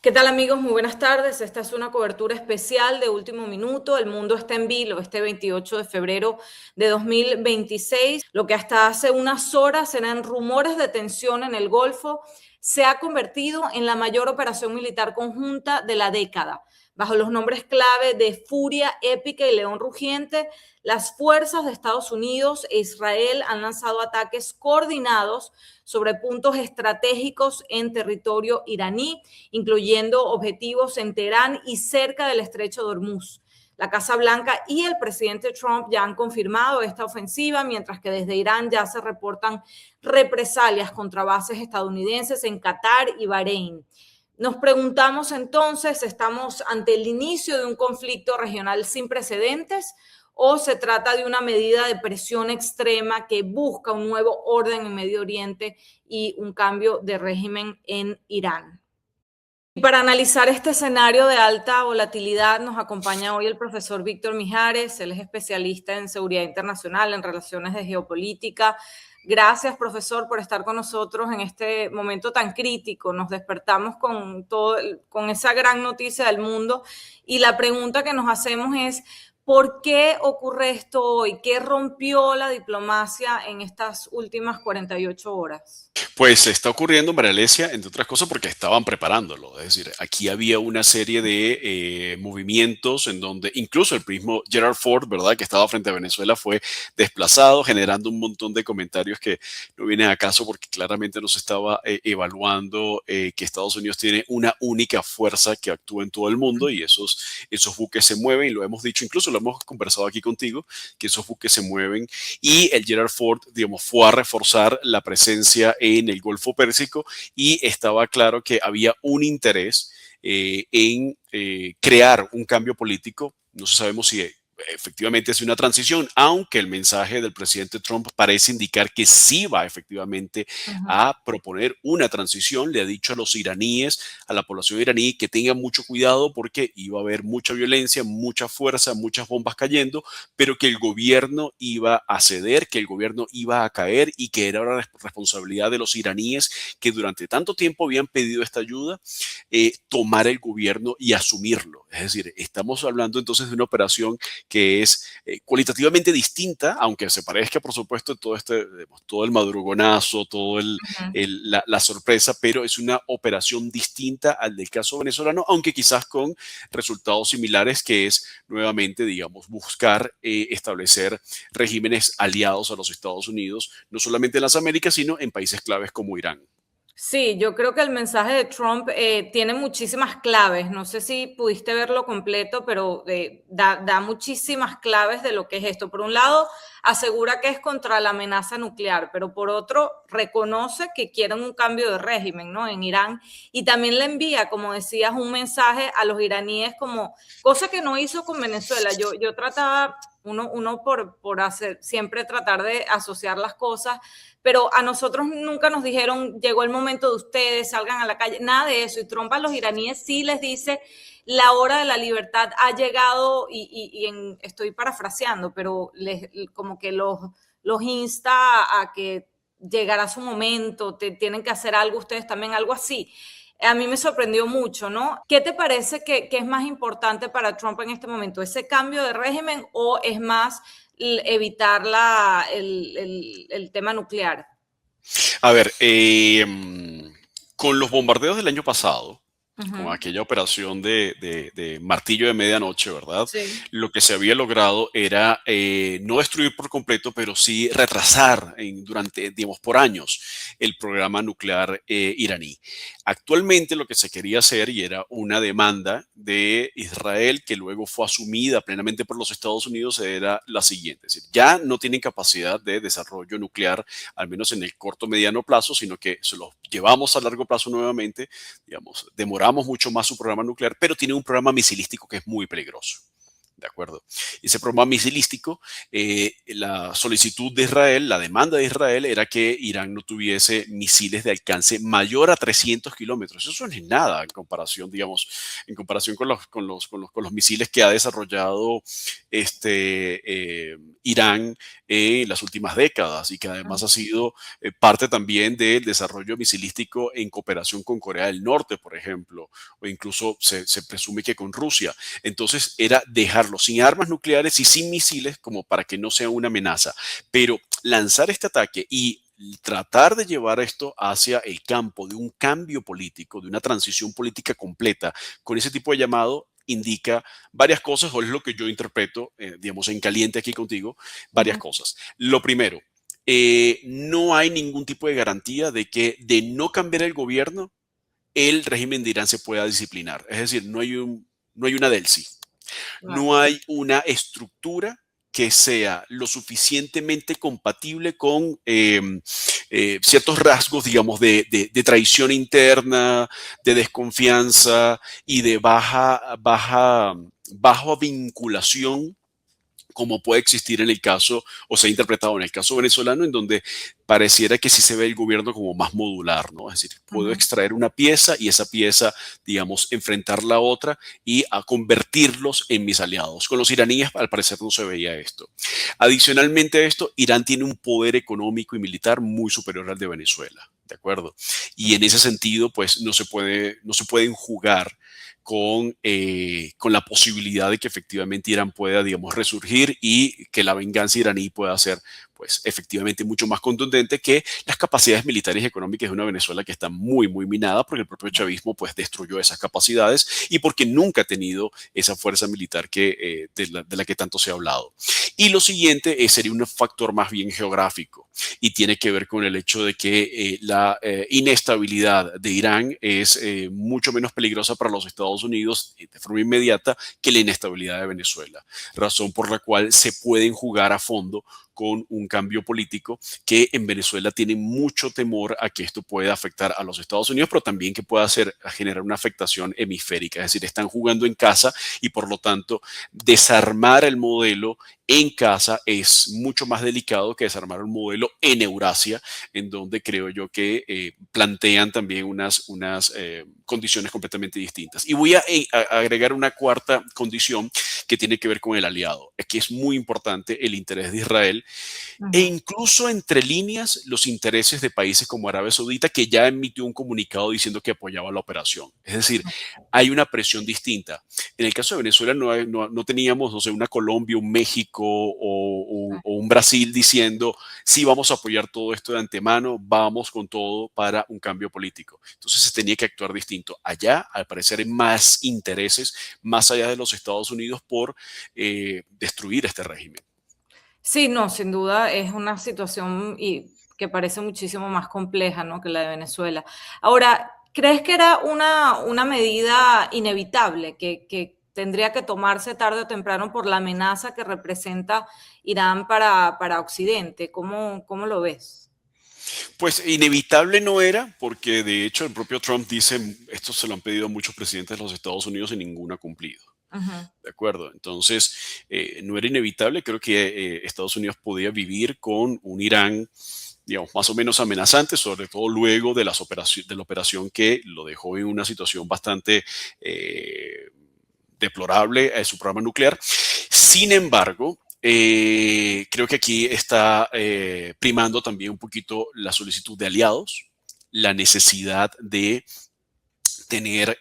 ¿Qué tal amigos? Muy buenas tardes. Esta es una cobertura especial de último minuto. El mundo está en vilo este 28 de febrero de 2026. Lo que hasta hace unas horas eran rumores de tensión en el Golfo se ha convertido en la mayor operación militar conjunta de la década. Bajo los nombres clave de Furia Épica y León Rugiente, las fuerzas de Estados Unidos e Israel han lanzado ataques coordinados sobre puntos estratégicos en territorio iraní, incluyendo objetivos en Teherán y cerca del estrecho de Hormuz. La Casa Blanca y el presidente Trump ya han confirmado esta ofensiva, mientras que desde Irán ya se reportan represalias contra bases estadounidenses en Qatar y Bahrein. Nos preguntamos entonces, ¿estamos ante el inicio de un conflicto regional sin precedentes o se trata de una medida de presión extrema que busca un nuevo orden en Medio Oriente y un cambio de régimen en Irán? Y para analizar este escenario de alta volatilidad nos acompaña hoy el profesor Víctor Mijares. Él es especialista en seguridad internacional, en relaciones de geopolítica. Gracias, profesor, por estar con nosotros en este momento tan crítico. Nos despertamos con esa gran noticia del mundo y la pregunta que nos hacemos es, ¿por qué ocurre esto hoy? ¿Qué rompió la diplomacia en estas últimas 48 horas? Pues está ocurriendo, María Alesia, entre otras cosas, porque estaban preparándolo. Es decir, aquí había una serie de movimientos en donde incluso el mismo Gerald Ford, ¿verdad?, que estaba frente a Venezuela, fue desplazado, generando un montón de comentarios que no vienen a caso porque claramente no se estaba evaluando que Estados Unidos tiene una única fuerza que actúa en todo el mundo y esos buques se mueven, y lo hemos dicho, incluso lo hemos conversado aquí contigo, que esos buques se mueven y el Gerald Ford, digamos, fue a reforzar la presencia en el Golfo Pérsico y estaba claro que había un interés en crear un cambio político. No sabemos si efectivamente es una transición, aunque el mensaje del presidente Trump parece indicar que sí va efectivamente Uh -huh. a proponer una transición. Le ha dicho a los iraníes, a la población iraní, que tengan mucho cuidado porque iba a haber mucha violencia, mucha fuerza, muchas bombas cayendo, pero que el gobierno iba a ceder, que el gobierno iba a caer y que era la responsabilidad de los iraníes que durante tanto tiempo habían pedido esta ayuda, tomar el gobierno y asumirlo. Es decir, estamos hablando entonces de una operación que es cualitativamente distinta, aunque se parezca, por supuesto, todo el madrugonazo, Uh -huh. la sorpresa, pero es una operación distinta al del caso venezolano, aunque quizás con resultados similares, que es nuevamente, digamos, buscar establecer regímenes aliados a los Estados Unidos, no solamente en las Américas, sino en países claves como Irán. Sí, yo creo que el mensaje de Trump tiene muchísimas claves. No sé si pudiste verlo completo, pero da muchísimas claves de lo que es esto. Por un lado, asegura que es contra la amenaza nuclear, pero por otro, reconoce que quieren un cambio de régimen, ¿no?, en Irán. Y también le envía, como decías, un mensaje a los iraníes como cosa que no hizo con Venezuela. Yo trataba, uno por hacer, siempre tratar de asociar las cosas, pero a nosotros nunca nos dijeron, llegó el momento de ustedes, salgan a la calle, nada de eso. Y Trump a los iraníes sí les dice, la hora de la libertad ha llegado, estoy parafraseando, pero como que los insta a que llegará su momento, tienen que hacer algo ustedes también, algo así. A mí me sorprendió mucho, ¿no? ¿Qué te parece que es más importante para Trump en este momento? ¿Ese cambio de régimen o es más evitar el tema nuclear? A ver, con los bombardeos del año pasado, Uh con -huh. aquella operación de martillo de medianoche, ¿verdad? Sí. Lo que se había logrado era no destruir por completo, pero sí retrasar durante, digamos, por años el programa nuclear iraní. Actualmente lo que se quería hacer, y era una demanda de Israel que luego fue asumida plenamente por los Estados Unidos, era la siguiente: es decir, ya no tienen capacidad de desarrollo nuclear, al menos en el corto mediano plazo, sino que se los llevamos a largo plazo nuevamente, digamos, demoramos mucho más su programa nuclear, pero tiene un programa misilístico que es muy peligroso. ¿De acuerdo? Ese programa misilístico, la solicitud de Israel, la demanda de Israel era que Irán no tuviese misiles de alcance mayor a 300 kilómetros. Eso no es nada en comparación, digamos, en comparación con los misiles que ha desarrollado Irán en las últimas décadas y que además ha sido parte también del desarrollo misilístico en cooperación con Corea del Norte, por ejemplo, o incluso se presume que con Rusia. Entonces era dejarlo sin armas nucleares y sin misiles como para que no sea una amenaza. Pero lanzar este ataque y tratar de llevar esto hacia el campo de un cambio político, de una transición política completa, con ese tipo de llamado, indica varias cosas, o es lo que yo interpreto, digamos, en caliente aquí contigo, varias Ujú. cosas. Lo primero, no hay ningún tipo de garantía de que de no cambiar el gobierno, el régimen de Irán se pueda disciplinar. Es decir, no hay una delsi, Claro. no hay una estructura que sea lo suficientemente compatible con ciertos rasgos, digamos, de traición interna, de desconfianza y de baja vinculación como puede existir en el caso, o se ha interpretado en el caso venezolano, en donde pareciera que sí se ve el gobierno como más modular, ¿no? Es decir, puedo Ujú. extraer una pieza y esa pieza, digamos, enfrentar la otra y a convertirlos en mis aliados. Con los iraníes, al parecer, no se veía esto. Adicionalmente a esto, Irán tiene un poder económico y militar muy superior al de Venezuela, ¿de acuerdo? Y en ese sentido, pues no se pueden jugar con la posibilidad de que efectivamente Irán pueda, digamos, resurgir y que la venganza iraní pueda ser, pues, efectivamente mucho más contundente que las capacidades militares y económicas de una Venezuela que está muy, muy minada porque el propio chavismo, pues, destruyó esas capacidades y porque nunca ha tenido esa fuerza militar de la que tanto se ha hablado. Y lo siguiente sería un factor más bien geográfico y tiene que ver con el hecho de que la inestabilidad de Irán es mucho menos peligrosa para los Estados Unidos de forma inmediata que la inestabilidad de Venezuela, razón por la cual se pueden jugar a fondo con un cambio político que en Venezuela tiene mucho temor a que esto pueda afectar a los Estados Unidos, pero también que pueda generar una afectación hemisférica, es decir, están jugando en casa y por lo tanto desarmar el modelo en casa es mucho más delicado que desarmar un modelo en Eurasia, en donde creo yo que plantean también unas condiciones completamente distintas. Y voy a agregar una cuarta condición que tiene que ver con el aliado. Es que es muy importante el interés de Israel e Ujú. incluso entre líneas los intereses de países como Arabia Saudita, que ya emitió un comunicado diciendo que apoyaba la operación. Es decir, hay una presión distinta. En el caso de Venezuela no teníamos, no sé, una Colombia, un México o un Brasil diciendo, sí, vamos a apoyar todo esto de antemano, vamos con todo para un cambio político. Entonces se tenía que actuar distinto. Allá, al parecer, hay más intereses, más allá de los Estados Unidos, por destruir este régimen. Sí, no, sin duda es una situación y que parece muchísimo más compleja, ¿no?, que la de Venezuela. Ahora, ¿crees que era una medida inevitable que tendría que tomarse tarde o temprano por la amenaza que representa Irán para Occidente? ¿Cómo lo ves? Pues inevitable no era, porque de hecho el propio Trump dice, esto se lo han pedido a muchos presidentes de los Estados Unidos y ninguno ha cumplido. Ujú. ¿De acuerdo? Entonces, no era inevitable. Creo que Estados Unidos podía vivir con un Irán, digamos, más o menos amenazante, sobre todo luego de de la operación que lo dejó en una situación bastante deplorable a su programa nuclear. Sin embargo, creo que aquí está primando también un poquito la solicitud de aliados, la necesidad de tener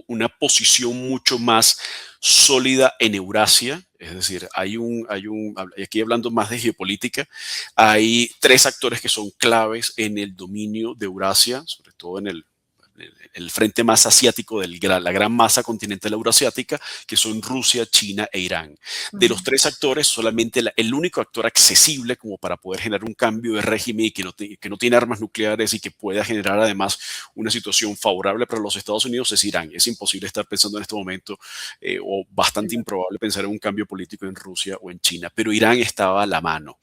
una posición mucho más sólida en Eurasia. Es decir, aquí hablando más de geopolítica, hay tres actores que son claves en el dominio de Eurasia, sobre todo en el frente más asiático de la gran masa continental eurasiática, que son Rusia, China e Irán. De los Ujú. tres actores, solamente el único actor accesible como para poder generar un cambio de régimen y que no tiene armas nucleares y que pueda generar además una situación favorable para los Estados Unidos es Irán. Es imposible estar pensando en este momento o bastante improbable pensar en un cambio político en Rusia o en China, pero Irán estaba a la mano.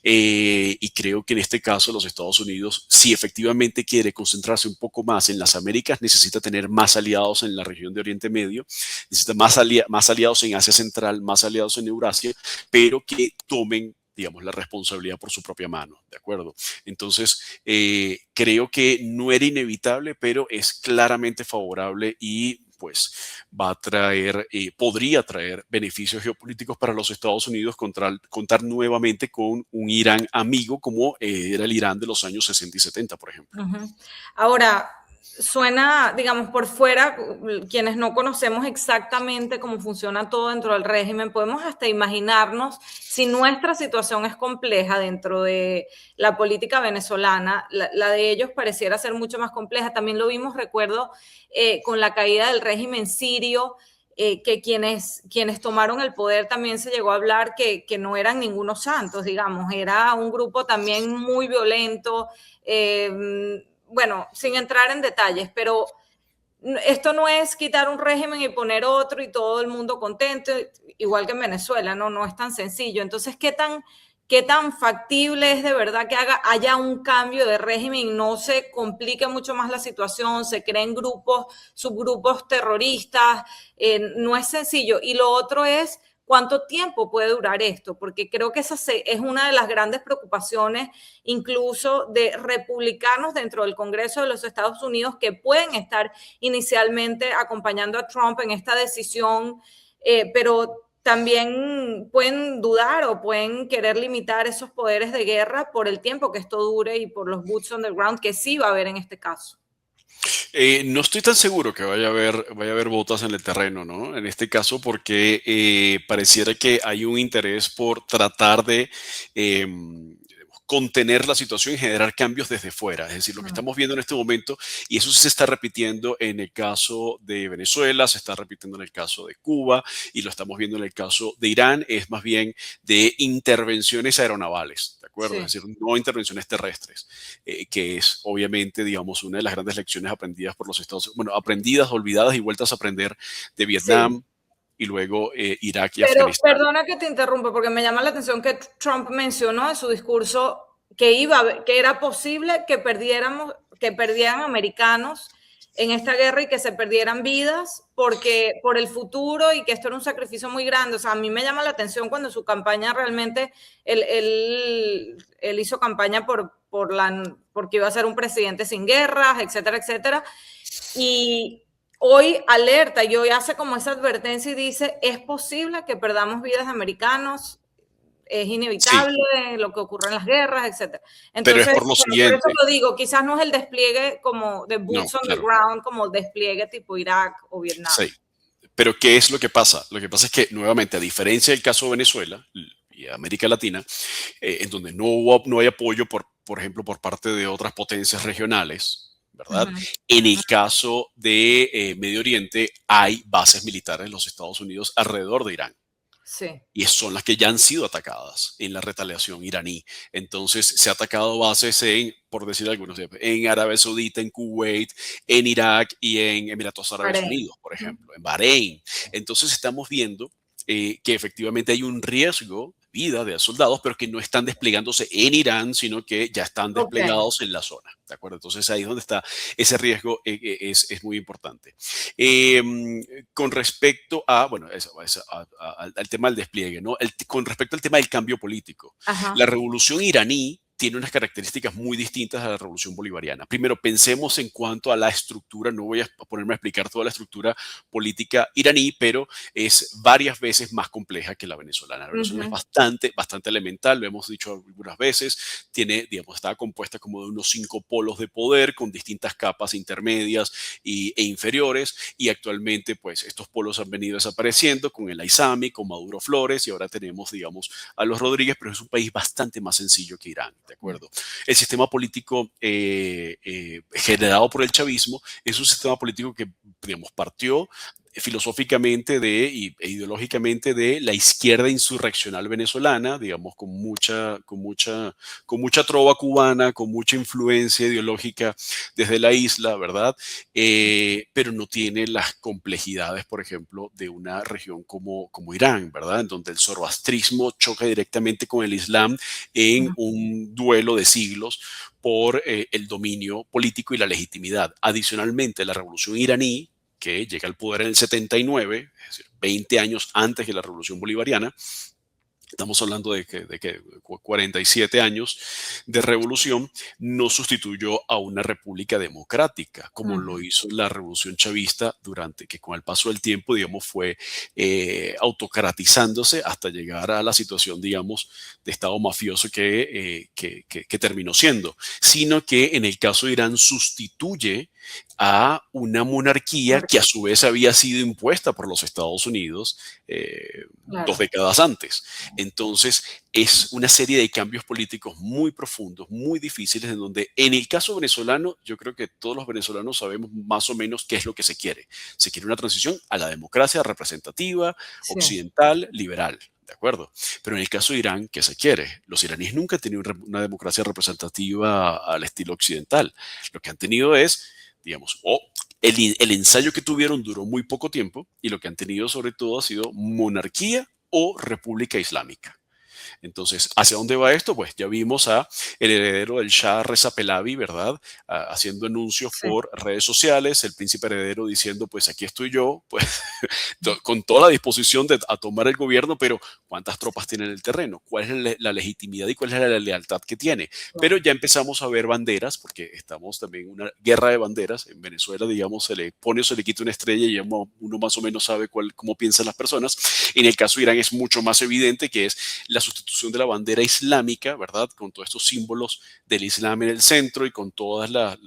y creo que en este caso los Estados Unidos, si efectivamente quiere concentrarse un poco más en las Américas, necesita tener más aliados en la región de Oriente Medio, necesita más aliados en Asia Central, más aliados en Eurasia, pero que tomen, digamos, la responsabilidad por su propia mano, ¿de acuerdo? Entonces, creo que no era inevitable, pero es claramente favorable y pues va a traer, podría traer beneficios geopolíticos para los Estados Unidos contar nuevamente con un Irán amigo como era el Irán de los años 60 y 70, por ejemplo. Ahora, suena, digamos, por fuera, quienes no conocemos exactamente cómo funciona todo dentro del régimen, podemos hasta imaginarnos si nuestra situación es compleja dentro de la política venezolana, la de ellos pareciera ser mucho más compleja. También lo vimos, recuerdo, con la caída del régimen sirio, que quienes tomaron el poder también se llegó a hablar que no eran ningunos santos, digamos, era un grupo también muy violento, bueno, sin entrar en detalles, pero esto no es quitar un régimen y poner otro y todo el mundo contento, igual que en Venezuela, no es tan sencillo. Entonces, qué tan factible es de verdad que haya un cambio de régimen y no se complique mucho más la situación, se creen grupos, subgrupos terroristas? No es sencillo. Y lo otro es cuánto tiempo puede durar esto, porque creo que esa es una de las grandes preocupaciones, incluso de republicanos dentro del Congreso de los Estados Unidos, que pueden estar inicialmente acompañando a Trump en esta decisión, pero también pueden dudar o pueden querer limitar esos poderes de guerra por el tiempo que esto dure y por los boots on the ground que sí va a haber en este caso. No estoy tan seguro que vaya a haber botas en el terreno, ¿no? En este caso, porque pareciera que hay un interés por tratar de contener la situación y generar cambios desde fuera. Es decir, lo que estamos viendo en este momento, y eso sí se está repitiendo en el caso de Venezuela, se está repitiendo en el caso de Cuba, y lo estamos viendo en el caso de Irán, es más bien de intervenciones aeronavales, ¿de acuerdo? Sí. Es decir, no intervenciones terrestres, que es obviamente, digamos, una de las grandes lecciones aprendidas por los Estados Unidos, bueno, aprendidas, olvidadas y vueltas a aprender de Sí. Vietnam y luego Irak y Pero Afganistán. perdona que te interrumpa, porque me llama la atención que Trump mencionó en su discurso que era posible que perdieran americanos en esta guerra y que se perdieran vidas porque por el futuro y que esto era un sacrificio muy grande. O sea, a mí me llama la atención cuando su campaña realmente, él hizo campaña porque iba a ser un presidente sin guerras, etcétera, etcétera. Y hoy alerta y hoy hace como esa advertencia y dice, es posible que perdamos vidas de americanos, es Sí, inevitable lo que ocurre en las guerras, etcétera. pero es Entonces, por lo por eso siguiente. lo digo, quizás no es el despliegue como de No, boots on the claro, ground, como despliegue tipo Irak o Vietnam. sí. Pero ¿qué es lo que pasa? Lo que pasa es que, nuevamente, a diferencia del caso de Venezuela y América Latina, en donde no hay apoyo, por ejemplo, por parte de otras potencias regionales, ¿verdad? Ujú. En el caso de Medio Oriente, hay bases militares de los Estados Unidos alrededor de Irán Sí. y son las que ya han sido atacadas en la retaliación iraní. Entonces, se ha atacado bases en, por decir algunos, en Arabia Saudita, en Kuwait, en Irak y en Emiratos Árabes Bahrein. Unidos, por Ujú. ejemplo, en Bahrein. Entonces, estamos viendo que efectivamente hay un riesgo de vida de soldados, pero que no están desplegándose en Irán, sino que ya están Ok. desplegados en la zona, ¿de acuerdo? Entonces, ahí es donde está ese riesgo, es muy importante. Con respecto a, bueno, al tema del despliegue, ¿no? Con respecto al tema del cambio político, la Ajá. revolución iraní tiene unas características muy distintas a la revolución bolivariana. Primero, pensemos en cuanto a la estructura, no voy a ponerme a explicar toda la estructura política iraní, pero es varias veces más compleja que la venezolana. La venezolana es Ujú. bastante elemental, lo hemos dicho algunas veces, tiene, digamos, está compuesta como de unos 5 polos de poder con distintas capas intermedias e inferiores, y actualmente pues estos polos han venido desapareciendo con el Aizami, con Maduro Flores, y ahora tenemos, digamos, a los Rodríguez, pero es un país bastante más sencillo que Irán, ¿de acuerdo? El sistema político generado por el chavismo es un sistema político que, digamos, partió filosóficamente e ideológicamente de la izquierda insurreccional venezolana, digamos, con mucha trova cubana, con mucha influencia ideológica desde la isla, ¿verdad? Pero no tiene las complejidades, por ejemplo, de una región como Irán, ¿verdad? En donde el zoroastrismo choca directamente con el Islam en un duelo de siglos por el dominio político y la legitimidad. Adicionalmente, la revolución iraní, que llega al poder en el 79, es decir, 20 años antes que la revolución bolivariana, estamos hablando de que 47 años de revolución, no sustituyó a una república democrática, como lo hizo la revolución chavista durante, que con el paso del tiempo, digamos, fue autocratizándose hasta llegar a la situación, digamos, de Estado mafioso que terminó siendo, sino que en el caso de Irán sustituye a una monarquía que a su vez había sido impuesta por los Estados Unidos 2 décadas antes. Entonces, es una serie de cambios políticos muy profundos, muy difíciles, en donde en el caso venezolano, yo creo que todos los venezolanos sabemos más o menos qué es lo que se quiere. Se quiere una transición a la democracia representativa, occidental, liberal. ¿De acuerdo? Pero en el caso de Irán, ¿qué se quiere? Los iraníes nunca han tenido una democracia representativa al estilo occidental. Lo que han tenido es, digamos, el ensayo que tuvieron duró muy poco tiempo y lo que han tenido sobre todo ha sido monarquía o república islámica. Entonces, ¿hacia dónde va esto? Pues ya vimos a el heredero del Shah Reza Pahlavi, ¿verdad? Haciendo anuncios por redes sociales, el príncipe heredero diciendo, pues aquí estoy yo, pues con toda la disposición a tomar el gobierno, pero ¿cuántas tropas tiene en el terreno? ¿Cuál es la legitimidad y cuál es la lealtad que tiene? Pero ya empezamos a ver banderas, porque estamos también en una guerra de banderas. En Venezuela, digamos, se le pone o se le quita una estrella y uno más o menos sabe cómo piensan las personas. En el caso de Irán es mucho más evidente que es la sustitución de la bandera islámica, ¿verdad? Con todos estos símbolos del Islam en el centro y con todas las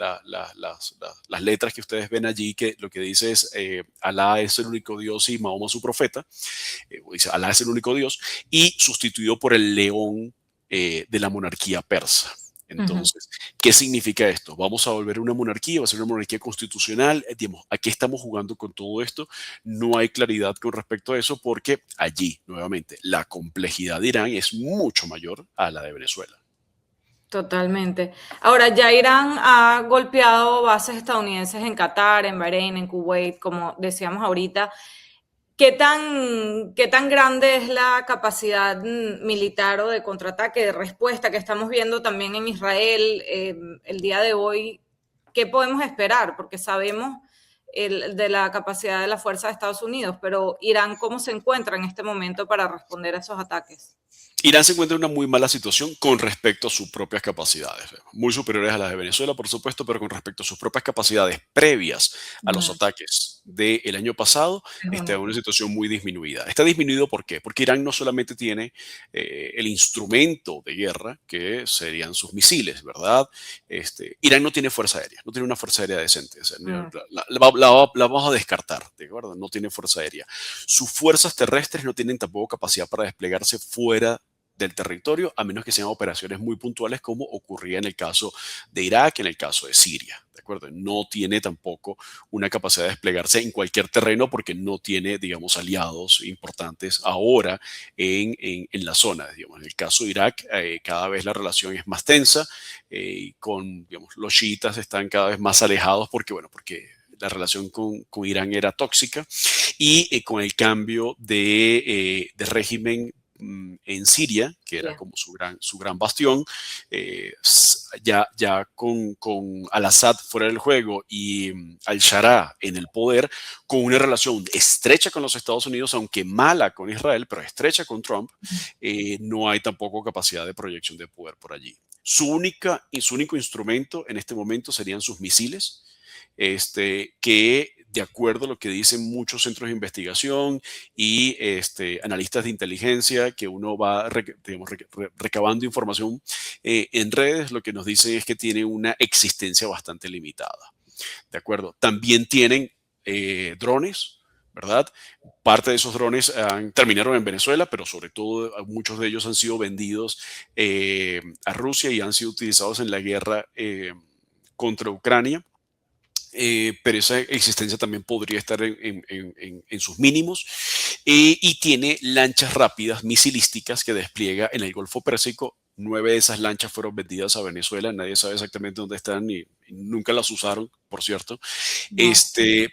letras que ustedes ven allí, que lo que dice es Alá es el único Dios y Mahoma su profeta. Dice Alá es el único Dios, y sustituido por el león de la monarquía persa. Entonces, ¿qué significa esto? ¿Vamos a volver a una monarquía? ¿Va a ser una monarquía constitucional? Digamos, ¿a qué estamos jugando con todo esto? No hay claridad con respecto a eso porque allí, nuevamente, la complejidad de Irán es mucho mayor a la de Venezuela. Totalmente. Ahora, ya Irán ha golpeado bases estadounidenses en Qatar, en Bahrein, en Kuwait, como decíamos ahorita. ¿Qué tan grande es la capacidad militar o de contraataque, de respuesta que estamos viendo también en Israel el día de hoy? ¿Qué podemos esperar? Porque sabemos de la capacidad de la fuerza de Estados Unidos, pero Irán, ¿cómo se encuentra en este momento para responder a esos ataques? Irán se encuentra en una muy mala situación con respecto a sus propias capacidades, muy superiores a las de Venezuela, por supuesto, pero con respecto a sus propias capacidades previas a los ataques del año pasado, está en una situación muy disminuida. Está disminuido ¿por qué? Porque Irán no solamente tiene el instrumento de guerra, que serían sus misiles, ¿verdad? Irán no tiene fuerza aérea, no tiene una fuerza aérea decente. O sea, la vamos a descartar, ¿de acuerdo? No tiene fuerza aérea. Sus fuerzas terrestres no tienen tampoco capacidad para desplegarse fuera del territorio, a menos que sean operaciones muy puntuales como ocurría en el caso de Irak, en el caso de Siria, ¿de acuerdo? No tiene tampoco una capacidad de desplegarse en cualquier terreno porque no tiene, digamos, aliados importantes ahora en la zona, digamos. En el caso de Irak, cada vez la relación es más tensa, digamos, los chiitas están cada vez más alejados porque la relación con Irán era tóxica y con el cambio de régimen en Siria, que era como su gran bastión, ya con Al-Assad fuera del juego y al-Sharaa en el poder, con una relación estrecha con los Estados Unidos, aunque mala con Israel, pero estrecha con Trump, no hay tampoco capacidad de proyección de poder por allí. Su único instrumento en este momento serían sus misiles, que de acuerdo a lo que dicen muchos centros de investigación y analistas de inteligencia, que uno va recabando información en redes, lo que nos dicen es que tiene una existencia bastante limitada. ¿De acuerdo? También tienen drones, ¿verdad? Parte de esos drones terminaron en Venezuela, pero sobre todo muchos de ellos han sido vendidos a Rusia y han sido utilizados en la guerra contra Ucrania. pero esa existencia también podría estar en sus mínimos, y tiene lanchas rápidas misilísticas que despliega en el Golfo Pérsico. 9 de esas lanchas fueron vendidas a Venezuela, nadie sabe exactamente dónde están y nunca las usaron, por cierto. No.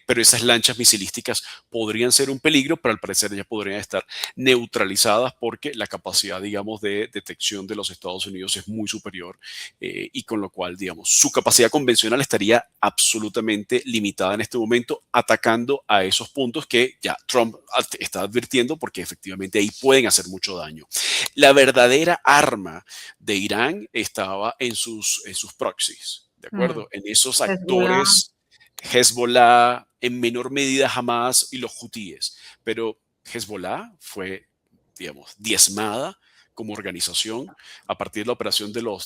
Pero esas lanchas misilísticas podrían ser un peligro, pero al parecer ya podrían estar neutralizadas porque la capacidad, digamos, de detección de los Estados Unidos es muy superior, y con lo cual, digamos, su capacidad convencional estaría absolutamente limitada en este momento, atacando a esos puntos que ya Trump está advirtiendo porque efectivamente ahí pueden hacer mucho daño. La verdadera arma de Irán estaba en sus proxies, ¿de Mm. acuerdo? En esos Hezbollah. actores, Hezbollah, en menor medida Hamas y los hutíes, pero Hezbollah fue, digamos, diezmada como organización a partir de la operación de los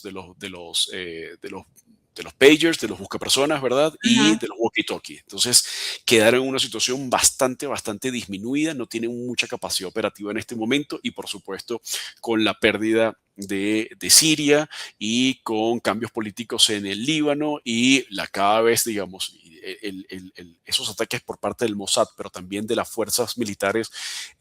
pagers, de los buscapersonas, ¿verdad? Y Ujú. de los walkie-talkie. Entonces, quedaron en una situación bastante disminuida, no tienen mucha capacidad operativa en este momento y, por supuesto, con la pérdida de Siria y con cambios políticos en el Líbano y cada vez, digamos, esos ataques por parte del Mossad, pero también de las fuerzas militares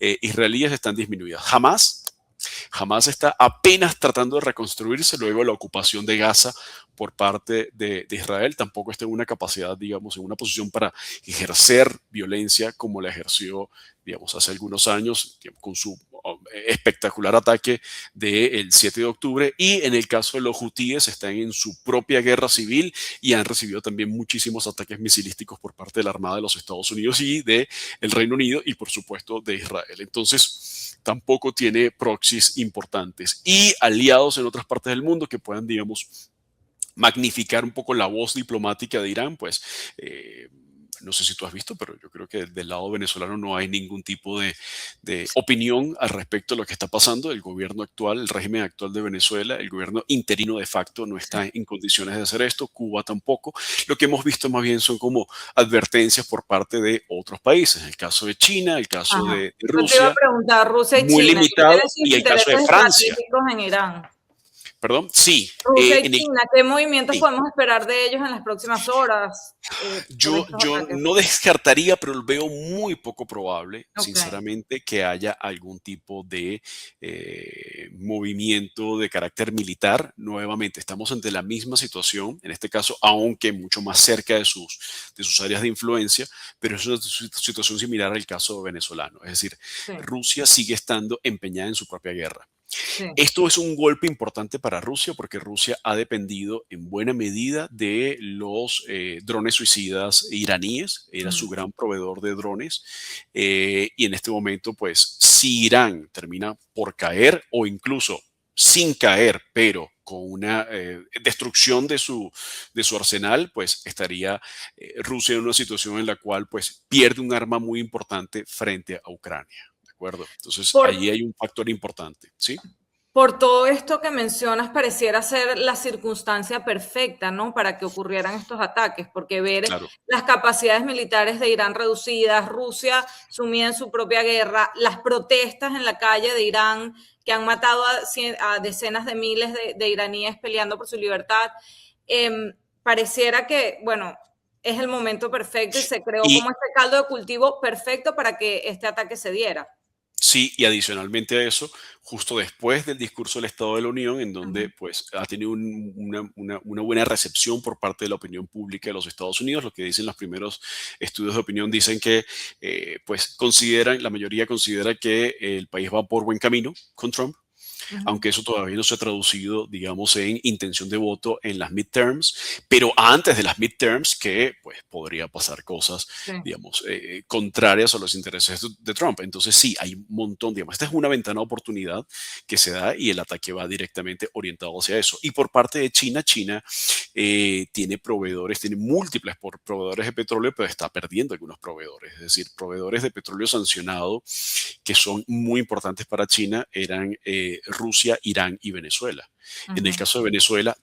israelíes están disminuidas. Jamás está apenas tratando de reconstruirse luego de la ocupación de Gaza por parte de Israel. Tampoco está en una capacidad, digamos, en una posición para ejercer violencia como la ejerció, digamos, hace algunos años con su espectacular ataque del 7 de octubre. Y en el caso de los hutíes, están en su propia guerra civil y han recibido también muchísimos ataques misilísticos por parte de la Armada de los Estados Unidos y del Reino Unido y, por supuesto, de Israel. Entonces, tampoco tiene proxies importantes y aliados en otras partes del mundo que puedan, digamos, magnificar un poco la voz diplomática de Irán, pues no sé si tú has visto, pero yo creo que del lado venezolano no hay ningún tipo de opinión al respecto de lo que está pasando. El gobierno actual, el régimen actual de Venezuela, el gobierno interino de facto no Sí. está en condiciones de hacer esto, Cuba tampoco. Lo que hemos visto más bien son como advertencias por parte de otros países, el caso de China, el caso Ajá. de Yo te iba a Rusia, preguntar, Rusia y muy China, ¿qué limitado, tienen sus y el caso de intereses Francia. estratégicos en Irán? Perdón, sí, Rusia y en el China, ¿qué movimientos sí. podemos esperar de ellos en las próximas horas por estos Yo ataques? no descartaría, pero veo muy poco probable, Ok. sinceramente, que haya algún tipo de movimiento de carácter militar. Nuevamente, estamos ante la misma situación, en este caso, aunque mucho más cerca de sus áreas de influencia, pero es una situación similar al caso venezolano. Es decir, Sí, Rusia sigue estando empeñada en su propia guerra. sí. Esto es un golpe importante para Rusia porque Rusia ha dependido en buena medida de los drones suicidas iraníes, era su Mm. gran proveedor de drones, y en este momento, pues, si Irán termina por caer o incluso sin caer, pero con una destrucción de su arsenal, pues estaría Rusia en una situación en la cual pues pierde un arma muy importante frente a Ucrania. ¿De acuerdo? Entonces, Por, ahí hay un factor importante, ¿sí? por todo esto que mencionas, pareciera ser la circunstancia perfecta, ¿no? Para que ocurrieran estos ataques, porque ver Claro. las capacidades militares de Irán reducidas, Rusia sumida en su propia guerra, las protestas en la calle de Irán que han matado a decenas de miles de iraníes peleando por su libertad, pareciera que, bueno, es el momento perfecto y se creó como Y este caldo de cultivo perfecto para que este ataque se diera. sí, y adicionalmente a eso, justo después del discurso del Estado de la Unión, en donde Ujú. pues ha tenido una buena recepción por parte de la opinión pública de los Estados Unidos, lo que dicen los primeros estudios de opinión, dicen que pues la mayoría considera que el país va por buen camino con Trump, Ujú. aunque eso todavía no se ha traducido, digamos, en intención de voto en las midterms, pero antes de las midterms que pues podría pasar cosas, Sí. digamos, contrarias a los intereses de Trump. Entonces sí, hay un montón, digamos, esta es una ventana de oportunidad que se da y el ataque va directamente orientado hacia eso. Y por parte de China, China tiene proveedores, tiene múltiples proveedores de petróleo, pero está perdiendo algunos proveedores, es decir, proveedores de petróleo sancionado que son muy importantes para China eran Rusia, Irán y Venezuela. En el Ujú. caso de Venezuela,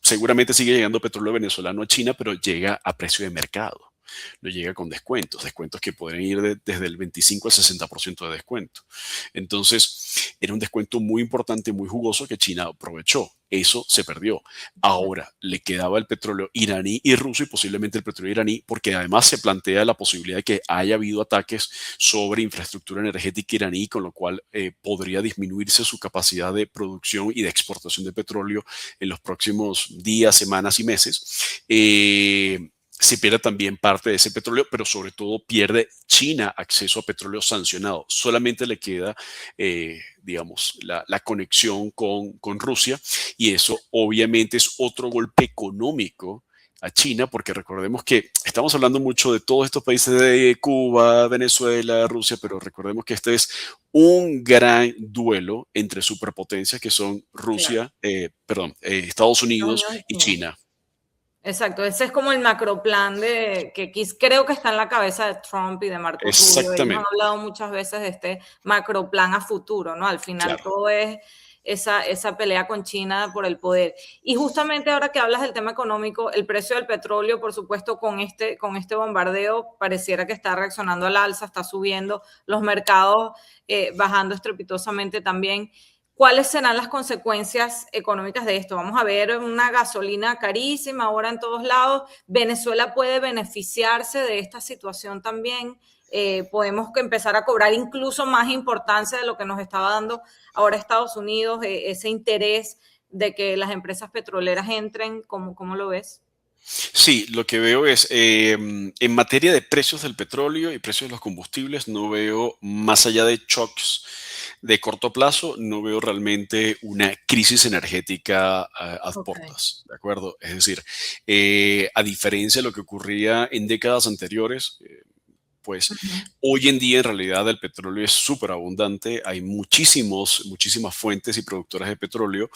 seguramente sigue llegando petróleo venezolano a China, pero llega a precio de mercado. no llega con descuentos que pueden ir desde el 25 al 60% de descuento. Entonces, era un descuento muy importante, muy jugoso que China aprovechó. Eso se perdió. Ahora le quedaba el petróleo iraní y ruso y posiblemente el petróleo iraní, porque además se plantea la posibilidad de que haya habido ataques sobre infraestructura energética iraní, con lo cual podría disminuirse su capacidad de producción y de exportación de petróleo en los próximos días, semanas y meses. Se pierde también parte de ese petróleo, pero sobre todo pierde China acceso a petróleo sancionado. Solamente le queda, digamos, la conexión con Rusia, y eso obviamente es otro golpe económico a China, porque recordemos que estamos hablando mucho de todos estos países de Cuba, Venezuela, Rusia, pero recordemos que este es un gran duelo entre superpotencias que son Claro. Estados Estados Unidos Unidos y y China. China. Exacto, ese es como el macroplan que creo que está en la cabeza de Trump y de Marco Rubio. Ellos han Exactamente, hablado muchas veces de este macroplan a futuro, ¿no? Al final claro. todo es esa pelea con China por el poder. Y justamente ahora que hablas del tema económico, el precio del petróleo, por supuesto, con este bombardeo, pareciera que está reaccionando al alza, está subiendo, los mercados bajando estrepitosamente también. ¿Cuáles serán las consecuencias económicas de esto? Vamos a ver una gasolina carísima ahora en todos lados. Venezuela puede beneficiarse de esta situación también. Podemos empezar a cobrar incluso más importancia de lo que nos estaba dando ahora Estados Unidos, ese interés de que las empresas petroleras entren. ¿Cómo lo ves? Sí, lo que veo es, en materia de precios del petróleo y precios de los combustibles, no veo, más allá de shocks de corto plazo, no veo realmente una crisis energética a Ok. portas, ¿de acuerdo? Es decir, a diferencia de lo que ocurría en décadas anteriores, pues Ujú. hoy en día en realidad el petróleo es súper abundante, hay muchísimas fuentes y productoras de petróleo.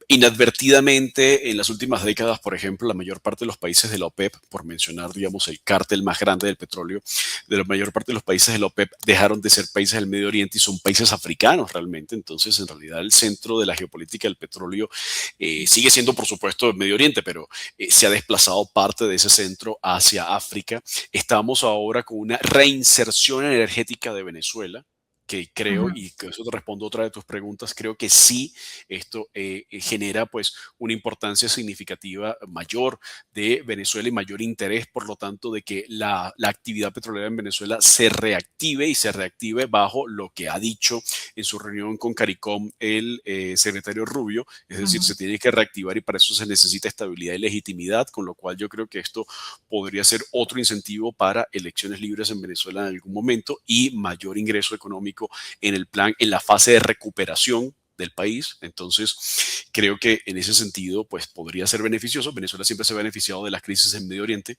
Inadvertidamente en las últimas décadas, por ejemplo, la mayor parte de los países de la OPEP, por mencionar, digamos, el cártel más grande del petróleo, de la mayor parte de los países de la OPEP dejaron de ser países del Medio Oriente y son países africanos realmente. Entonces, en realidad, el centro de la geopolítica del petróleo sigue siendo, por supuesto, el Medio Oriente, pero se ha desplazado parte de ese centro hacia África. Estamos ahora con una reinserción energética de Venezuela, que creo, Ujú. y que eso te respondo a otra de tus preguntas, creo que sí, esto genera pues una importancia significativa mayor de Venezuela y mayor interés, por lo tanto, de que la actividad petrolera en Venezuela se reactive y se reactive bajo lo que ha dicho en su reunión con CARICOM el secretario Rubio, es decir, Ujú. se tiene que reactivar y para eso se necesita estabilidad y legitimidad, con lo cual yo creo que esto podría ser otro incentivo para elecciones libres en Venezuela en algún momento y mayor ingreso económico en el plan, en la fase de recuperación del país. Entonces, creo que en ese sentido, pues podría ser beneficioso. Venezuela siempre se ha beneficiado de las crisis en Medio Oriente.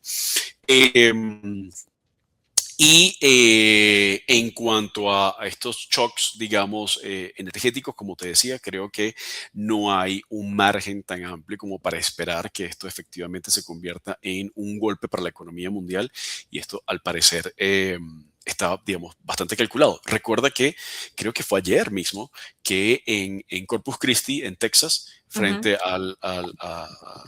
Eh, y en cuanto a estos shocks, digamos, energéticos, como te decía, creo que no hay un margen tan amplio como para esperar que esto efectivamente se convierta en un golpe para la economía mundial. Y esto, al parecer, está, digamos, bastante calculado. Recuerda que creo que fue ayer mismo que en Corpus Christi, en Texas, Ujú. frente a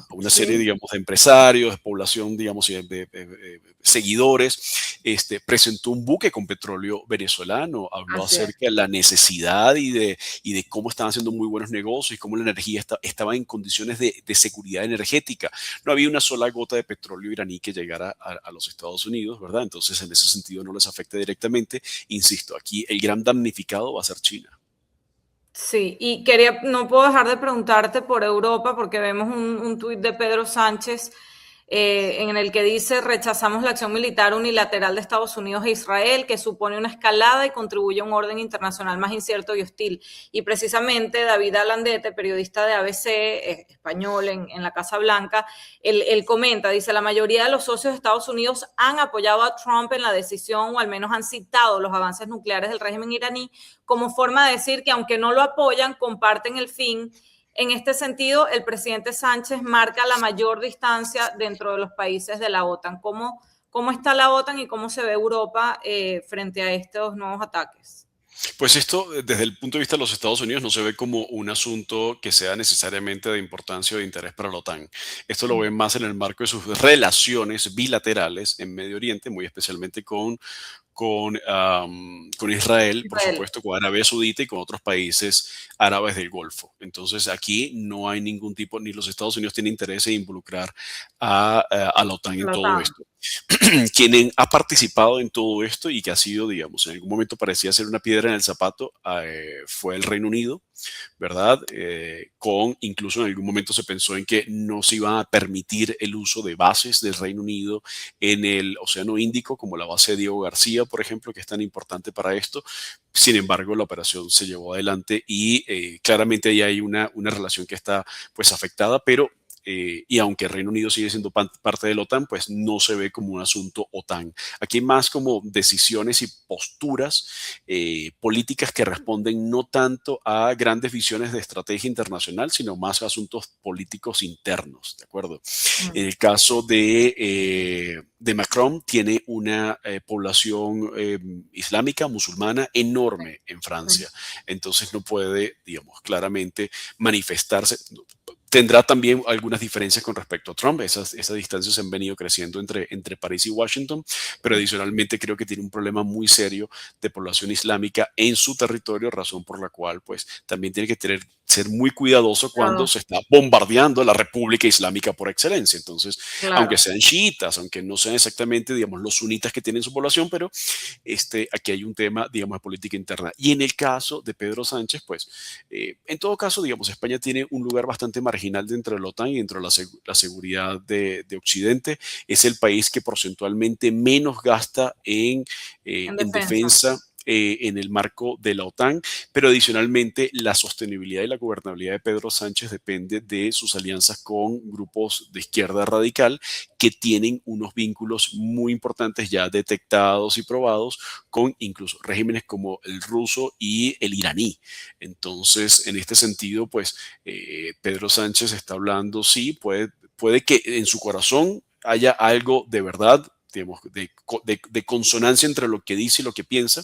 una serie, Sí, digamos, de empresarios, de población, digamos, y de seguidores, presentó un buque con petróleo venezolano, habló así es. acerca de la necesidad y de cómo estaban haciendo muy buenos negocios y cómo la energía estaba en condiciones de seguridad energética. No había una sola gota de petróleo iraní que llegara a los Estados Unidos, ¿verdad? Entonces, en ese sentido, no les afecta directamente. Insisto, aquí el gran damnificado va a ser China. Sí, y no puedo dejar de preguntarte por Europa, porque vemos un tuit de Pedro Sánchez en el que dice: rechazamos la acción militar unilateral de Estados Unidos e Israel, que supone una escalada y contribuye a un orden internacional más incierto y hostil. Y precisamente David Alandete, periodista de ABC, español en la Casa Blanca, él comenta, dice: la mayoría de los socios de Estados Unidos han apoyado a Trump en la decisión, o al menos han citado los avances nucleares del régimen iraní como forma de decir que, aunque no lo apoyan, comparten el fin. En este sentido, el presidente Sánchez marca la mayor distancia dentro de los países de la OTAN. ¿Cómo está la OTAN y cómo se ve Europa frente a estos nuevos ataques? Pues esto, desde el punto de vista de los Estados Unidos, no se ve como un asunto que sea necesariamente de importancia o de interés para la OTAN. Esto lo Mm. ven más en el marco de sus relaciones bilaterales en Medio Oriente, muy especialmente con Israel, por Israel. supuesto, con Arabia Saudita y con otros países árabes del Golfo. Entonces aquí no hay ningún tipo, ni los Estados Unidos tienen interés en involucrar a la OTAN en La todo OTAN. esto. Quien ha participado en todo esto y que ha sido, digamos, en algún momento parecía ser una piedra en el zapato, fue el Reino Unido, ¿verdad? Incluso en algún momento se pensó en que no se iba a permitir el uso de bases del Reino Unido en el Océano Índico, como la base de Diego García, por ejemplo, que es tan importante para esto. Sin embargo, la operación se llevó adelante y claramente ahí hay una relación que está pues afectada, pero y aunque el Reino Unido sigue siendo parte de la OTAN, pues no se ve como un asunto OTAN. Aquí hay más como decisiones y posturas políticas que responden no tanto a grandes visiones de estrategia internacional, sino más a asuntos políticos internos, ¿de acuerdo? En Mm. el caso de Macron, tiene una población islámica, musulmana, enorme en Sí. Francia. Entonces no puede, digamos, claramente manifestarse. Tendrá también algunas diferencias con respecto a Trump. Esas distancias han venido creciendo entre París y Washington, pero adicionalmente creo que tiene un problema muy serio de población islámica en su territorio, razón por la cual pues también tiene que ser muy cuidadoso cuando Claro, se está bombardeando la República Islámica por excelencia. Entonces, aunque claro. sean chiitas, aunque no sean exactamente, digamos, los sunitas que tienen su población, pero aquí hay un tema, digamos, de política interna. Y en el caso de Pedro Sánchez, pues, en todo caso, digamos, España tiene un lugar bastante marginal dentro de la OTAN y dentro de la seguridad de Occidente. Es el país que porcentualmente menos gasta En en defensa. defensa en el marco de la OTAN, pero adicionalmente la sostenibilidad y la gobernabilidad de Pedro Sánchez depende de sus alianzas con grupos de izquierda radical que tienen unos vínculos muy importantes ya detectados y probados con incluso regímenes como el ruso y el iraní. Entonces, en este sentido, pues Pedro Sánchez está hablando, sí, puede que en su corazón haya algo de verdad, digamos, de consonancia entre lo que dice y lo que piensa,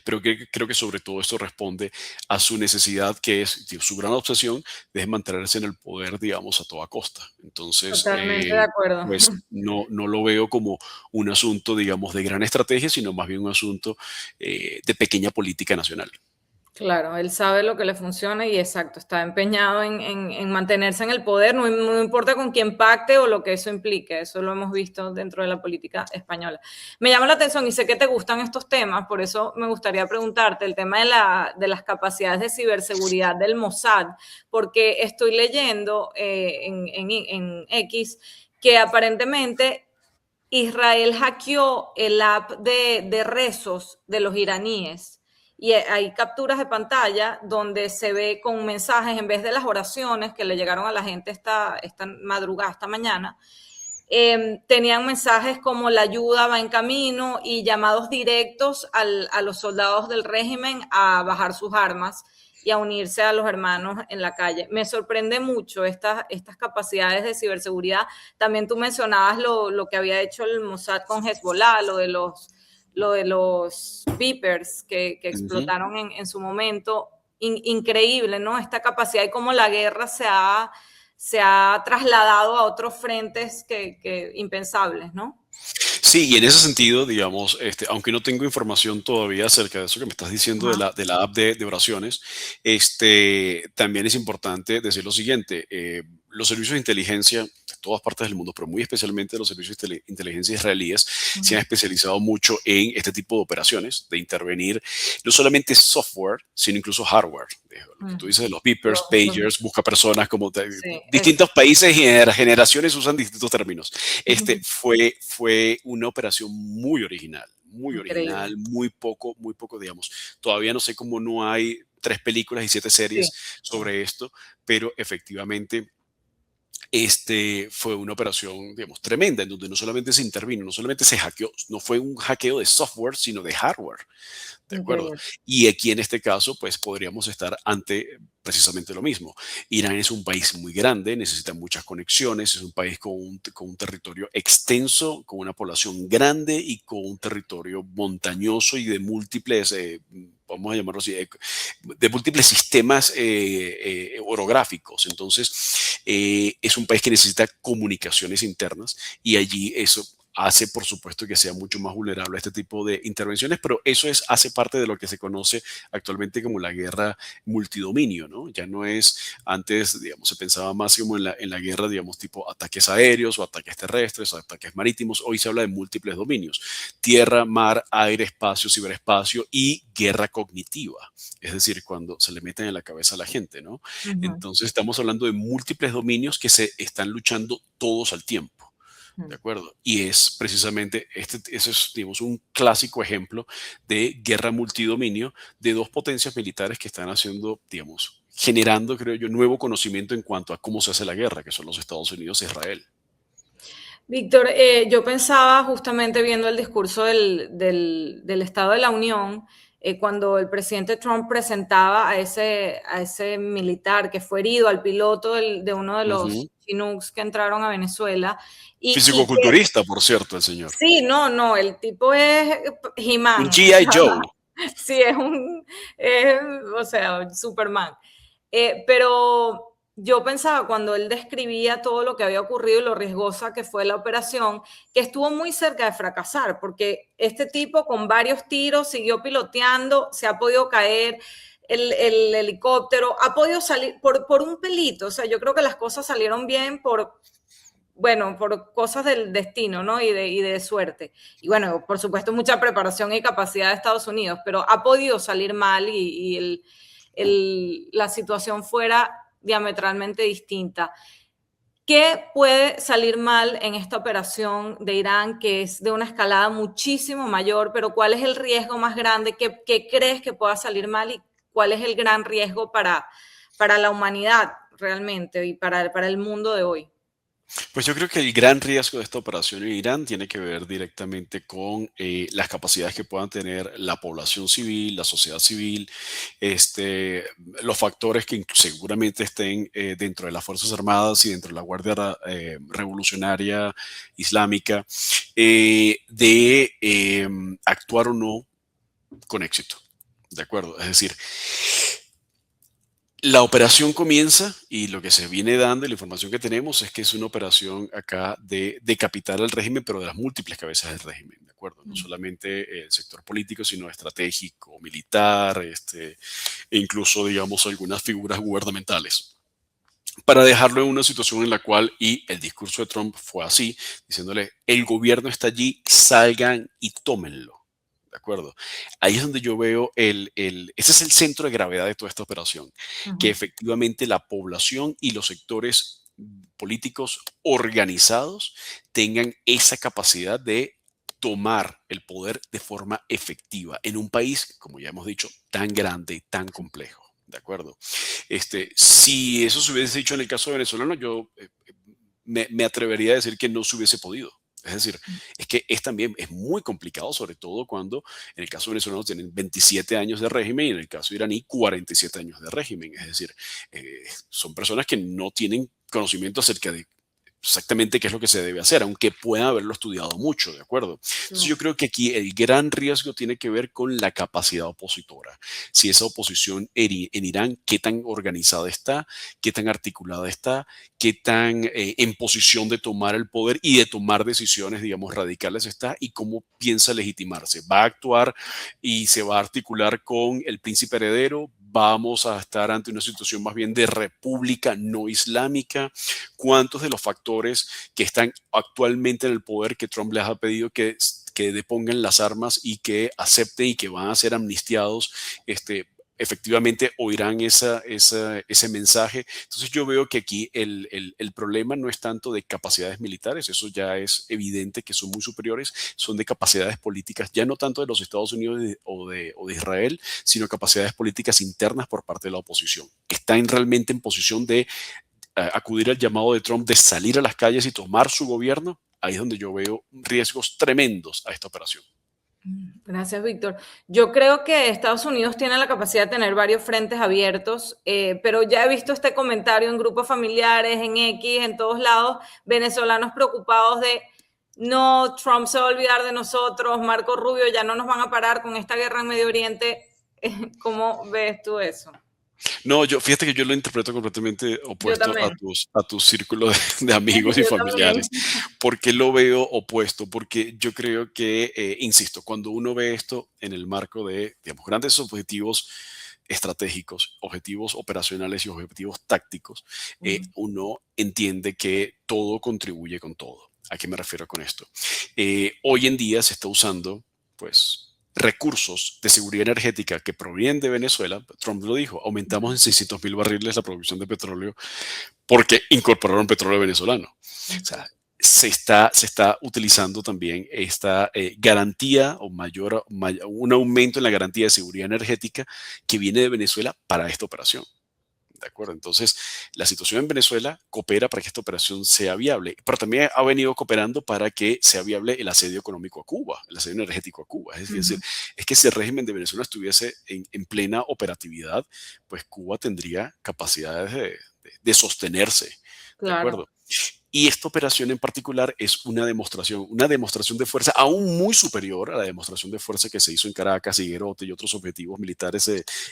pero creo que sobre todo esto responde a su necesidad, que es su gran obsesión, de mantenerse en el poder, digamos, a toda costa. Entonces, Totalmente de acuerdo. pues no lo veo como un asunto, digamos, de gran estrategia, sino más bien un asunto de pequeña política nacional. Claro, él sabe lo que le funciona y exacto, está empeñado en mantenerse en el poder, no importa con quién pacte o lo que eso implique, eso lo hemos visto dentro de la política española. Me llama la atención y sé que te gustan estos temas, por eso me gustaría preguntarte el tema de las capacidades de ciberseguridad del Mossad, porque estoy leyendo en X que aparentemente Israel hackeó el app de rezos de los iraníes y hay capturas de pantalla donde se ve con mensajes en vez de las oraciones que le llegaron a la gente esta madrugada, esta mañana. Tenían mensajes como la ayuda va en camino y llamados directos a los soldados del régimen a bajar sus armas y a unirse a los hermanos en la calle. Me sorprende mucho estas capacidades de ciberseguridad. También tú mencionabas lo que había hecho el Mossad con Hezbollah, lo de los beepers que Uh -huh. explotaron en su momento. Increíble, ¿no? Esta capacidad y cómo la guerra se ha trasladado a otros frentes que impensables, ¿no? Sí, y en ese sentido, digamos, aunque no tengo información todavía acerca de eso que me estás diciendo Ajá. de la app de oraciones, también es importante decir lo siguiente, los servicios de inteligencia de todas partes del mundo, pero muy especialmente los servicios de inteligencia israelíes, se han Ujú. especializado mucho en este tipo de operaciones, de intervenir no solamente software, sino incluso hardware. Lo que tú Ujú. dices de los beepers, pagers, busca personas, como Sí, distintos países y generaciones usan distintos términos. ujú. Fue una operación muy Increíble. original, muy poco, digamos. Todavía no sé cómo no hay 3 películas y 7 Sí, series sí. sobre esto, pero efectivamente fue una operación, digamos, tremenda, en donde no solamente se intervino, no solamente se hackeó, no fue un hackeo de software, sino de hardware. ¿De acuerdo? Increíble. Y aquí en este caso, pues podríamos estar ante precisamente lo mismo. Irán es un país muy grande, necesita muchas conexiones, es un país con un territorio extenso, con una población grande y con un territorio montañoso y de múltiples, vamos a llamarlo así, de múltiples sistemas orográficos. Entonces, es un país que necesita comunicaciones internas y allí eso hace, por supuesto, que sea mucho más vulnerable a este tipo de intervenciones, pero eso hace parte de lo que se conoce actualmente como la guerra multidominio, ¿no? Ya no es, antes, digamos, se pensaba más como en la guerra, digamos, tipo ataques aéreos o ataques terrestres o ataques marítimos. Hoy se habla de múltiples dominios: tierra, mar, aire, espacio, ciberespacio y guerra cognitiva. Es decir, cuando se le meten en la cabeza a la gente, ¿no? Ujú, Entonces estamos hablando de múltiples dominios que se están luchando todos al tiempo. ¿De ujú. acuerdo? Y es precisamente, ese es, digamos, un clásico ejemplo de guerra multidominio de dos potencias militares que están haciendo, digamos, generando, creo yo, nuevo conocimiento en cuanto a cómo se hace la guerra, que son los Estados Unidos e Israel. Víctor, yo pensaba justamente viendo el discurso del Estado de la Unión, cuando el presidente Trump presentaba a ese militar que fue herido, al piloto de uno de Ujú. los Chinooks que entraron a Venezuela, y que Fisicoculturista, por cierto, el señor. sí, no, no, el tipo es Un He-Man, o G.I. sea, Joe. sí, es, o sea, Superman. Pero yo pensaba cuando él describía todo lo que había ocurrido y lo riesgosa que fue la operación, que estuvo muy cerca de fracasar, porque este tipo con varios tiros siguió piloteando, se ha podido caer el helicóptero, ha podido salir por un pelito, o sea, yo creo que las cosas salieron bien bueno, por cosas del destino, ¿no? Y de suerte. Y bueno, por supuesto, mucha preparación y capacidad de Estados Unidos, pero ha podido salir mal y la situación fuera diametralmente distinta. ¿Qué puede salir mal en esta operación de Irán, que es de una escalada muchísimo mayor, pero cuál es el riesgo más grande? ¿Qué crees que pueda salir mal y cuál es el gran riesgo para la humanidad realmente y para el mundo de hoy? Pues yo creo que el gran riesgo de esta operación en Irán tiene que ver directamente con las capacidades que puedan tener la población civil, la sociedad civil, este, los factores que seguramente estén dentro de las Fuerzas Armadas y dentro de la Guardia Revolucionaria Islámica, de actuar o no con éxito. ¿De acuerdo? Es decir, la operación comienza y lo que se viene dando y la información que tenemos es que es una operación acá de decapitar al régimen, pero de las múltiples cabezas del régimen, ¿de acuerdo? No solamente el sector político, sino estratégico, militar, e incluso, digamos, algunas figuras gubernamentales. Para dejarlo en una situación en la cual, y el discurso de Trump fue así, diciéndole, el gobierno está allí, salgan y tómenlo. ¿De acuerdo? Ahí es donde yo veo ese es el centro de gravedad de toda esta operación, que Ujú. efectivamente la población y los sectores políticos organizados tengan esa capacidad de tomar el poder de forma efectiva en un país, como ya hemos dicho, tan grande y tan complejo. ¿De acuerdo? Si eso se hubiese dicho en el caso venezolano, yo me atrevería a decir que no se hubiese podido. Es decir, es que también es muy complicado, sobre todo cuando en el caso venezolano tienen 27 años de régimen y en el caso iraní 47 años de régimen. Es decir, son personas que no tienen conocimiento acerca de exactamente qué es lo que se debe hacer, aunque puedan haberlo estudiado mucho, ¿de acuerdo? Entonces yo creo que aquí el gran riesgo tiene que ver con la capacidad opositora. Si esa oposición en Irán, qué tan organizada está, qué tan articulada está, qué tan en posición de tomar el poder y de tomar decisiones, digamos, radicales está y cómo piensa legitimarse. ¿Va a actuar y se va a articular con el príncipe heredero? ¿Vamos a estar ante una situación más bien de república no islámica? ¿Cuántos de los factores que están actualmente en el poder que Trump les ha pedido que depongan las armas y que acepten y que van a ser amnistiados, efectivamente oirán ese mensaje? Entonces yo veo que aquí el problema no es tanto de capacidades militares, eso ya es evidente que son muy superiores, son de capacidades políticas, ya no tanto de los Estados Unidos o de Israel, sino capacidades políticas internas por parte de la oposición. Están realmente en posición de acudir al llamado de Trump de salir a las calles y tomar su gobierno, ahí es donde yo veo riesgos tremendos a esta operación. Gracias, Víctor. Yo creo que Estados Unidos tiene la capacidad de tener varios frentes abiertos, pero ya he visto este comentario en grupos familiares, en X, en todos lados, venezolanos preocupados de no, Trump se va a olvidar de nosotros, Marco Rubio, ya no nos van a parar con esta guerra en Medio Oriente. ¿Cómo ves tú eso? No, fíjate que yo lo interpreto completamente Yo opuesto también. a tu círculo de amigos y Yo también. familiares. ¿Por qué lo veo opuesto? Porque yo creo que, insisto, cuando uno ve esto en el marco de, digamos, grandes objetivos estratégicos, objetivos operacionales y objetivos tácticos, uno entiende que todo contribuye con todo. ¿A qué me refiero con esto? Hoy en día se está usando, pues, recursos de seguridad energética que provienen de Venezuela. Trump lo dijo, aumentamos en 600,000 barriles la producción de petróleo porque incorporaron petróleo venezolano. O sea, se está utilizando también esta garantía o un aumento en la garantía de seguridad energética que viene de Venezuela para esta operación. ¿De acuerdo? Entonces, la situación en Venezuela coopera para que esta operación sea viable, pero también ha venido cooperando para que sea viable el asedio económico a Cuba, el asedio energético a Cuba. Es decir, es que si el régimen de Venezuela estuviese en plena operatividad, pues Cuba tendría capacidades de sostenerse. ¿De Claro. acuerdo? Y esta operación en particular es una demostración de fuerza aún muy superior a la demostración de fuerza que se hizo en Caracas, Higuerote y otros objetivos militares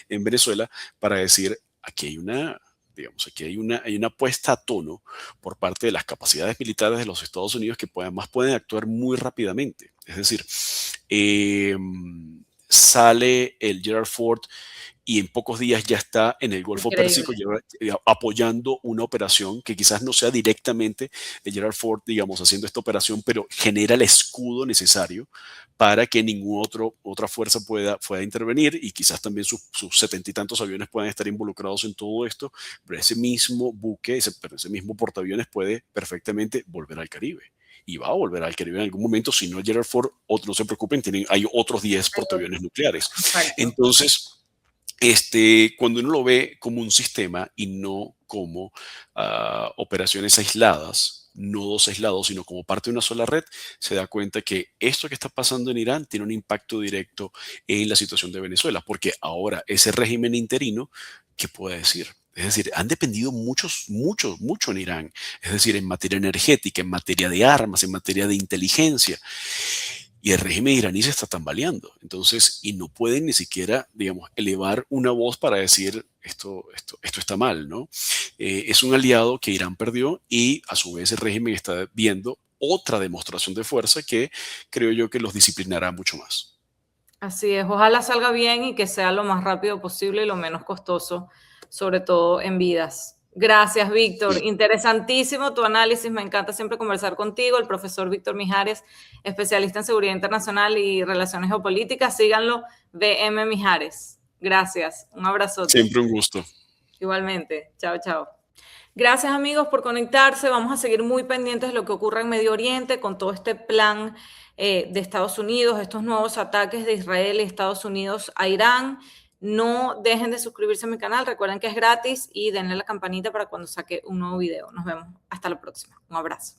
en Venezuela para decir, aquí hay una, digamos, hay una puesta a tono por parte de las capacidades militares de los Estados Unidos que además pueden actuar muy rápidamente. Es decir, eh, sale el Gerald Ford y en pocos días ya está en el Golfo Pérsico Increíble. apoyando una operación que quizás no sea directamente de Gerald Ford, digamos, haciendo esta operación, pero genera el escudo necesario para que ninguna otra fuerza pueda intervenir y quizás también sus 70 y tantos aviones puedan estar involucrados en todo esto, pero ese mismo buque, ese mismo portaaviones puede perfectamente volver al Caribe y va a volver al Caribe en algún momento, si no Gerald Ford, no se preocupen, hay otros 10 portaaviones nucleares. Exacto. Entonces, cuando uno lo ve como un sistema y no como operaciones aisladas, nodos aislados, sino como parte de una sola red, se da cuenta que esto que está pasando en Irán tiene un impacto directo en la situación de Venezuela, porque ahora ese régimen interino, ¿qué puede decir? Es decir, han dependido mucho en Irán, es decir, en materia energética, en materia de armas, en materia de inteligencia. Y el régimen iraní se está tambaleando. Entonces, y no pueden ni siquiera, digamos, elevar una voz para decir esto está mal, ¿no? Es un aliado que Irán perdió y a su vez el régimen está viendo otra demostración de fuerza que creo yo que los disciplinará mucho más. Así es, ojalá salga bien y que sea lo más rápido posible y lo menos costoso, sobre todo en vidas. Gracias, Víctor. Sí. Interesantísimo tu análisis. Me encanta siempre conversar contigo. El profesor Víctor Mijares, especialista en seguridad internacional y relaciones geopolíticas. Síganlo, VM Mijares. Gracias. Un abrazote. Siempre un gusto. Igualmente. Chao, chao. Gracias amigos por conectarse. Vamos a seguir muy pendientes de lo que ocurre en Medio Oriente con todo este plan de Estados Unidos, estos nuevos ataques de Israel y Estados Unidos a Irán. No dejen de suscribirse a mi canal. Recuerden que es gratis y denle a la campanita para cuando saque un nuevo video. Nos vemos. Hasta la próxima. Un abrazo.